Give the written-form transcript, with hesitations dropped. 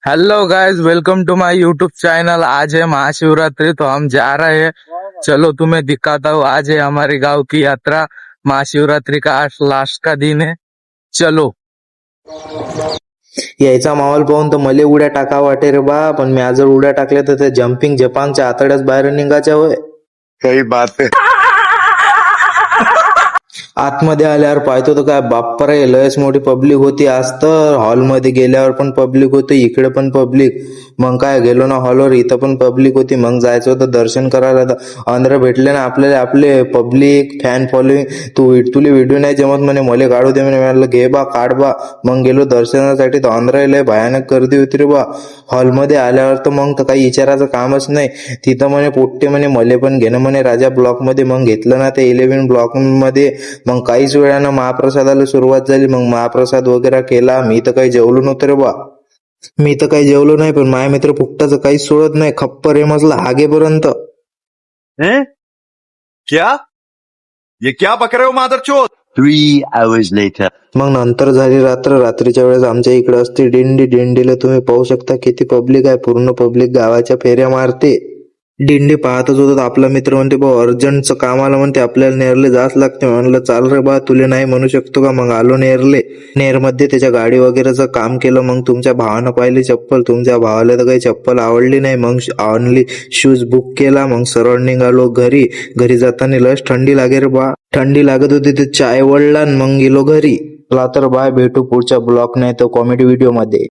Hello guys, welcome to my YouTube channel. आज है महाशिवरात्रि, तो हम जा रहे हैं। चलो तुम्हें दिखाता हूँ। आज है हमारे गांव की यात्रा। महाशिवरात्रि का आज लास्ट का दिन है। चलो। यायचा माहोल पाहून तर मले उड्या टाका वाटे रे बा, पण मी जर उड्या टाकल्या तर त्या जम्पिंग जपांगच्या आतड्याच बाहेर निघायच्या होय. सही बात है. आतमध्ये आल्यावर पाहतो तर काय बाप्परे, लयच मोठी पब्लिक होती. आज तर हॉलमध्ये गेल्यावर पण पब्लिक होती, इकडे पण पब्लिक. मग काय गेलो ना हॉलवर, इथं पण पब्लिक होती. मग जायचं होतं दर्शन करायला, तर अंदर भेटले ना आपल्याला आपले पब्लिक फॅन फॉलोईंग. तुले व्हिडिओ नाही जमत म्हणे, मले काढू दे म्हणे. म्हणलं घे बा, काढ बा. मग गेलो दर्शनासाठी, तर अंदर लय भयानक गर्दी होती रे बा. हॉलमध्ये आल्यावर तर मग तर काही विचारायचं कामच नाही. तिथं म्हणे पोट्टे म्हणे मले पण घेणं म्हणे राजा ब्लॉक मध्ये. मग घेतलं ना ते 11 ब्लॉक मध्ये. मग काहीच वेळानं महाप्रसादाला सुरुवात झाली. मग महाप्रसाद वगैरे केला. मी तर काही जेवलो नव्हतं रे बा. मी तर काही जेवलो नाही, पण माझ्या मित्र फुकटाचं काहीच सोडत नाही. खप्प रे मजला हागेपर्यंत. हैं? क्या? ये क्या बक रहे हो मादरचोद? 3 hours later. मग नंतर झाली रात्र. रात्रीच्या वेळेस आमच्या इकडे असते दिंडी. दिंडीला तुम्ही पाहू शकता किती पब्लिक आहे. पूर्ण पब्लिक गावाच्या फेऱ्या मारते. दिंडी पाहतच होतो. आपला मित्र म्हणते भाऊ अर्जंटचं काम आलं म्हणते, आपल्याला नेरले जाच लागते. म्हणलं चाल रे बा, तुले नाही म्हणू शकतो का. मग आलो नेरले. नेरमध्ये त्याच्या गाडी वगैरेचं काम केलं. मग तुमच्या भावानं पाहिली चप्पल. तुमच्या भावाला तर काही चप्पल आवडली नाही. मग ऑनली शूज बुक केला. मग सरळ निघालो घरी. घरी जाताना लस थंडी लागे रे बा. थंडी लागत होती, ते चाय वळला. मग गेलो घरी. चला तर बाय, भेटू पुढच्या ब्लॉग नाही तर कॉमेडी व्हिडिओ मध्ये.